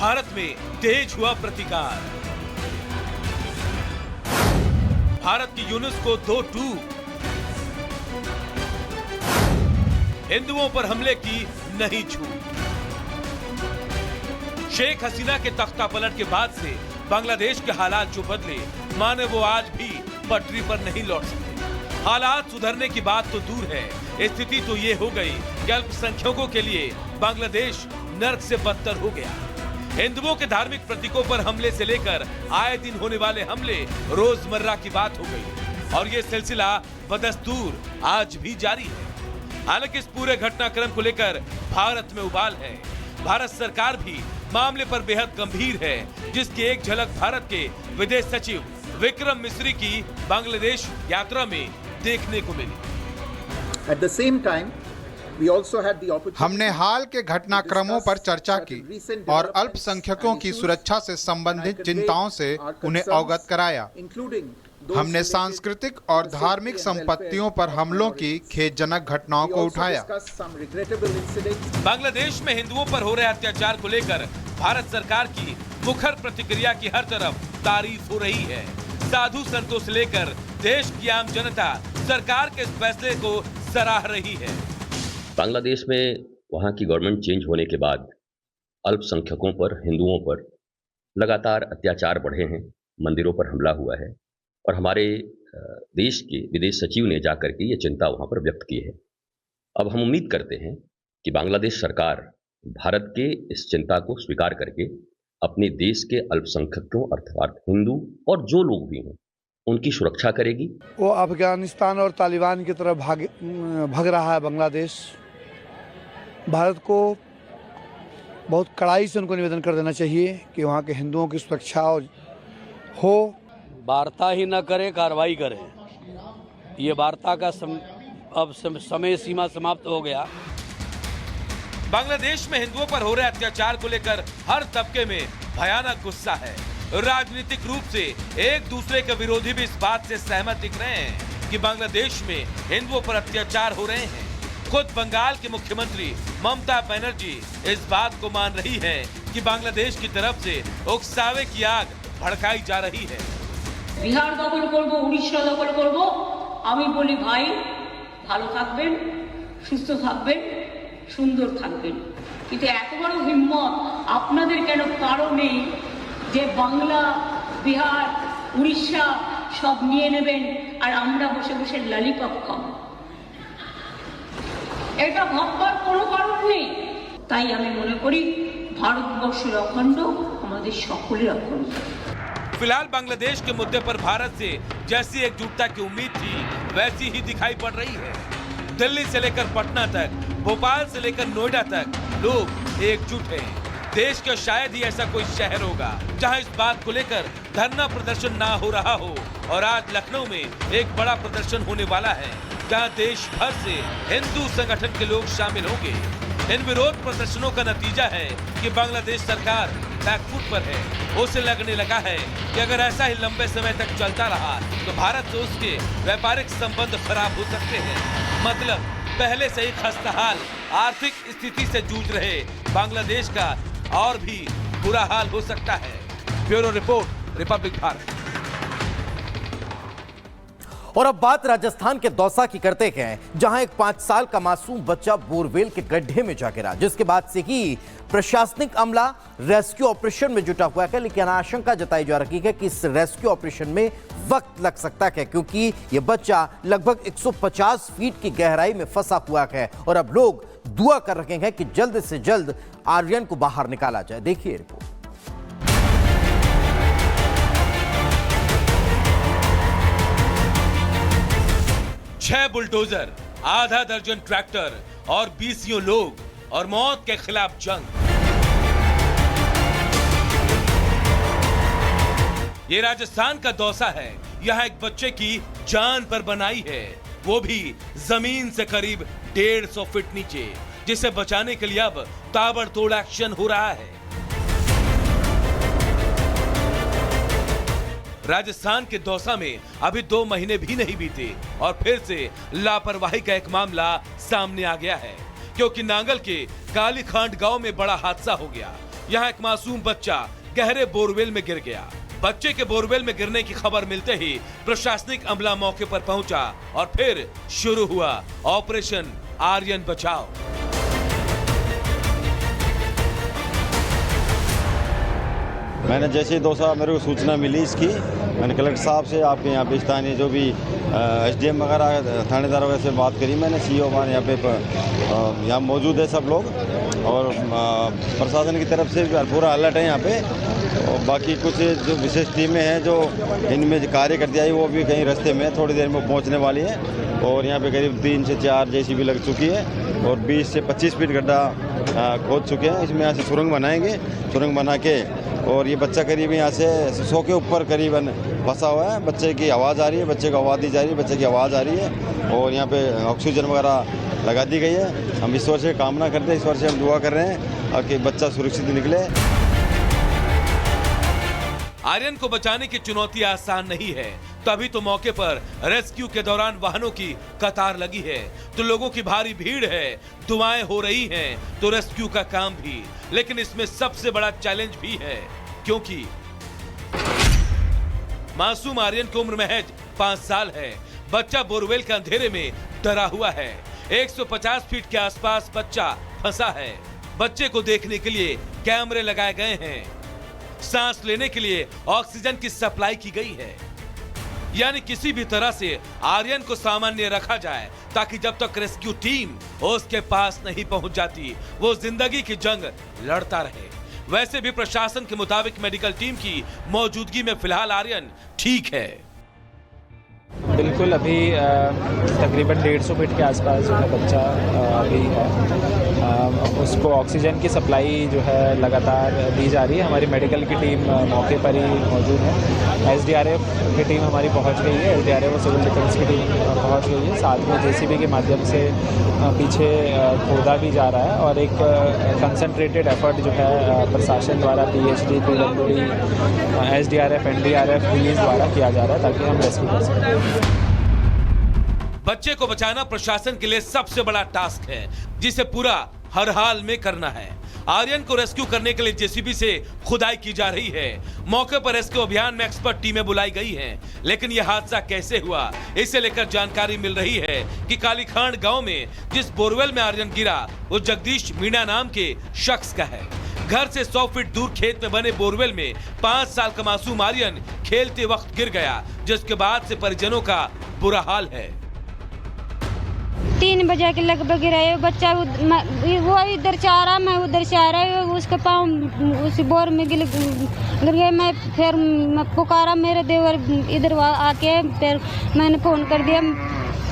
भारत में तेज हुआ प्रतिकार। भारत की यूनेस्को 2 टूक। हिंदुओं पर हमले की नहीं छूट। शेख हसीना के तख्ता पलट के बाद से बांग्लादेश के हालात जो बदले, माने वो आज भी पटरी पर नहीं लौट सकते। हालात सुधरने की बात तो दूर है, स्थिति तो ये हो गई कि अल्पसंख्यकों के लिए बांग्लादेश नर्क से बदतर हो गया। हिंदुओं के धार्मिक प्रतीकों पर हमले से लेकर आए दिन होने वाले हमले रोजमर्रा की बात हो गई और ये सिलसिला बदस्तूर आज भी जारी है। हालांकि इस पूरे घटनाक्रम को लेकर भारत में उबाल है। भारत सरकार भी मामले पर बेहद गंभीर है, जिसकी एक झलक भारत के विदेश सचिव विक्रम मिस्री की बांग्लादेश यात्रा में देखने को मिली। At the same time, we also had the opportunity हमने हाल के घटनाक्रमों पर चर्चा की और अल्पसंख्यकों की सुरक्षा से संबंधित चिंताओं से उन्हें अवगत कराया। हमने सांस्कृतिक और धार्मिक संपत्तियों पर हमलों की खेदजनक घटनाओं को उठाया। बांग्लादेश में हिंदुओं पर हो रहे अत्याचार को लेकर भारत सरकार की मुखर प्रतिक्रिया की हर तरफ तारीफ हो रही है। साधु संतों से लेकर देश की आम जनता सरकार के इस फैसले को सराह रही है। बांग्लादेश में वहाँ की गवर्नमेंट चेंज होने के बाद अल्पसंख्यकों पर, हिंदुओं पर लगातार अत्याचार बढ़े हैं, मंदिरों पर हमला हुआ है और हमारे देश के विदेश सचिव ने जाकर के ये चिंता वहाँ पर व्यक्त की है। अब हम उम्मीद करते हैं कि बांग्लादेश सरकार भारत के इस चिंता को स्वीकार करके अपने देश के अल्पसंख्यकों अर्थात हिंदू और जो लोग भी हैं उनकी सुरक्षा करेगी। वो अफगानिस्तान और तालिबान की तरफ भाग रहा है बांग्लादेश। भारत को बहुत कड़ाई से उनको निवेदन कर देना चाहिए कि वहाँ के हिंदुओं की सुरक्षा हो। वार्ता ही न करे, कार्रवाई करे। ये वार्ता का अब समय सीमा समाप्त हो गया। बांग्लादेश में हिंदुओं पर हो रहे अत्याचार को लेकर हर तबके में भयानक गुस्सा है। राजनीतिक रूप से एक दूसरे के विरोधी भी इस बात से सहमत दिख रहे हैं कि बांग्लादेश में हिंदुओं पर अत्याचार हो रहे हैं। खुद बंगाल के मुख्यमंत्री ममता बनर्जी इस बात को मान रही है कि बांग्लादेश की तरफ से उकसावे की आग भड़काई जा रही है। बिहार दखल करबो, उड़ीसा दखल करबो, आमी बोली भाई ভালো থাকবেন, সুস্থ থাকবেন, সুন্দর থাকবেন। কিন্তু এত বড় হিম্মত আপনাদের কেন কারো নেই যে বাংলা, বিহার, উড়িষ্যা সব নিয়ে নেবেন আর আমরা বসে বসে ললিপপ খাবো? এটা ভাববার কোনো কারণ নেই। তাই আমি মনে করি ভারতবর্ষের অখণ্ড আমাদের সকলের অখণ্ড। फिलहाल बांग्लादेश के मुद्दे पर भारत से जैसी एकजुटता की उम्मीद थी वैसी ही दिखाई पड़ रही है। दिल्ली से लेकर पटना तक, भोपाल से लेकर नोएडा तक लोग एकजुट हैं। देश का शायद ही ऐसा कोई शहर होगा जहां इस बात को लेकर धरना प्रदर्शन ना हो रहा हो। और आज लखनऊ में एक बड़ा प्रदर्शन होने वाला है जहां देश भर से हिंदू संगठन के लोग शामिल होंगे। इन विरोध प्रदर्शनों का नतीजा है कि बांग्लादेश सरकार बैकफुट पर है। उसे लगने लगा है कि अगर ऐसा ही लंबे समय तक चलता रहा तो भारत से उसके व्यापारिक संबंध खराब हो सकते हैं। मतलब पहले से ही खस्ताहाल आर्थिक स्थिति से जूझ रहे बांग्लादेश का और भी बुरा हाल हो सकता है। Bureau report, Republic Bharat. और अब बात राजस्थान के दौसा की करते हैं, जहां एक 5 साल का मासूम बच्चा बोरवेल के गड्ढे में जा गिरा, जिसके बाद से ही प्रशासनिक अमला रेस्क्यू ऑपरेशन में जुटा हुआ है। लेकिन आशंका जताई जा रही है कि इस रेस्क्यू ऑपरेशन में वक्त लग सकता है, क्योंकि यह बच्चा लगभग 150 फीट की गहराई में फंसा हुआ है। और अब लोग दुआ कर रहे हैं कि जल्द से जल्द आर्यन को बाहर निकाला जाए। देखिए रिपोर्ट। 6 बुलडोजर, आधा दर्जन ट्रैक्टर और 20 लोग और मौत के खिलाफ जंग। ये राजस्थान का दौसा है। यहाँ एक बच्चे की जान पर बनाई है, वो भी जमीन से करीब 150 फीट नीचे, जिसे बचाने के लिए अब ताबड़तोड़ एक्शन हो रहा है। राजस्थान के दौसा में अभी 2 महीने भी नहीं बीते और फिर से लापरवाही का एक मामला सामने आ गया है, क्योंकि नांगल के कालीखांड गांव में बड़ा हादसा हो गया। यहाँ एक मासूम बच्चा गहरे बोरवेल में गिर गया। बच्चे के बोरवेल में गिरने की खबर मिलते ही प्रशासनिक अमला मौके पर पहुंचा और फिर शुरू हुआ ऑपरेशन आर्यन बचाओ। मैंने जैसे ही दोसा मेरे को सूचना मिली इसकी, मैंने कलेक्टर साहब से, आपके यहाँ पे स्थानीय जो भी एसडीएम वगैरह थानेदार वगैरह से बात करी मैंने। सीओ हमारे यहाँ पे यहाँ मौजूद है सब लोग, और प्रशासन की तरफ से पूरा अलर्ट है यहाँ पे। और बाकी कुछ जो विशेष टीमें हैं जो इनमें कार्य करती आई, वो भी कहीं रास्ते में थोड़ी देर में पहुँचने वाली है। और यहाँ पे करीब 3 से 4 JCB लग चुकी है और 20 से 25 फीट गड्ढा खोद चुके हैं। इसमें यहाँ से सुरंग बनाएंगे, सुरंग बना के, और ये बच्चा करीब यहाँ से 100 के ऊपर करीबन फंसा हुआ है। बच्चे की आवाज़ आ रही है, बच्चे को आवाज़ दी जा रही है, बच्चे की आवाज़ आ रही है, और यहाँ पे ऑक्सीजन वगैरह लगा दी गई है। हम ईश्वर से कामना करते हैं, ईश्वर से हम दुआ कर रहे हैं कि बच्चा सुरक्षित निकले। आर्यन को बचाने की चुनौती आसान नहीं है, तभी तो मौके पर रेस्क्यू के दौरान वाहनों की कतार लगी है, तो लोगों की भारी भीड़ है, दुआएं हो रही हैं, तो रेस्क्यू का काम भी। लेकिन इसमें सबसे बड़ा चैलेंज भी है, क्योंकि मासूम आर्यन की उम्र महज 5 साल है। बच्चा बोरवेल के अंधेरे में डरा हुआ है। 150 फीट के आसपास बच्चा फंसा है। बच्चे को देखने के लिए कैमरे लगाए गए हैं। सांस लेने के लिए ऑक्सीजन की सप्लाई की गई है। यानी किसी भी तरह से आर्यन को सामान्य रखा जाए, ताकि जब तक रेस्क्यू टीम उसके पास नहीं पहुंच जाती, वो जिंदगी की जंग लड़ता रहे। वैसे भी प्रशासन के मुताबिक मेडिकल टीम की मौजूदगी में फिलहाल आर्यन ठीक है। बिल्कुल, अभी तकरीबन 150 फीट के आसपास जो है बच्चा अभी है। उसको ऑक्सीजन की सप्लाई जो है लगातार दी जा रही है। हमारी मेडिकल की टीम मौके पर ही मौजूद है। SDRF की टीम हमारी पहुंच गई है, SDRF और सिविल डिफेंस की टीम पहुंच गई है। साथ में JCB के माध्यम से पीछे खोदा भी जा रहा है, और एक कंसंट्रेटेड एफर्ट जो है प्रशासन द्वारा PHD, PWD, SDRF, NDRF, police द्वारा किया जा रहा है, ताकि हम रेस्क्यू कर सकें। बच्चे को बचाना प्रशासन के लिए सबसे बड़ा टास्क है, जिसे पूरा हर हाल में करना है। आर्यन को रेस्क्यू करने के लिए JCB से खुदाई की जा रही है। मौके पर रेस्क्यू अभियान में एक्सपर्ट टीमें बुलाई गई हैं। लेकिन यह हादसा कैसे हुआ, इसे लेकर जानकारी मिल रही है कि कालीखांड गांव में जिस बोरवेल में आर्यन गिरा, वो जगदीश मीणा नाम के शख्स का है। घर से 100 फीट दूर खेत में बने बोरवेल में 5 साल का मासूम आर्यन खेलते वक्त गिर गया, जिसके बाद से परिजनों का बुरा हाल है। 3 बजे के लगभग गिरा है बच्चा। वो इधर से आ रहा, मैं उधर से आ रहा है। उसका पाँव उस बोर में गिर गया। मैं फिर पुकारा, मेरे देवर इधर आके, फिर मैंने फ़ोन कर दिया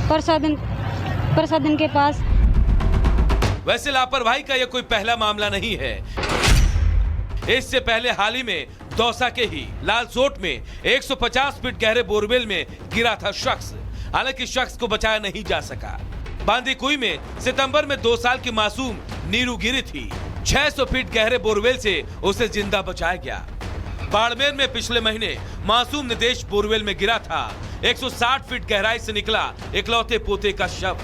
प्रशासन के पास। वैसे लापरवाही का यह कोई पहला मामला नहीं है। इससे पहले हाल ही में दौसा के ही लालसोट में 150 फीट गहरे बोरवेल में गिरा था शख्स। हालांकि शख्स को बचाया नहीं जा सका। बांदीकुई में सितंबर में 2 साल की मासूम नीरू गिरी थी। 600 फीट गहरे बोरवेल से उसे जिंदा बचाया गया। बाड़मेर में पिछले महीने मासूम निदेश बोरवेल में गिरा था। 160 फीट गहराई से निकला इकलौते पोते का शव।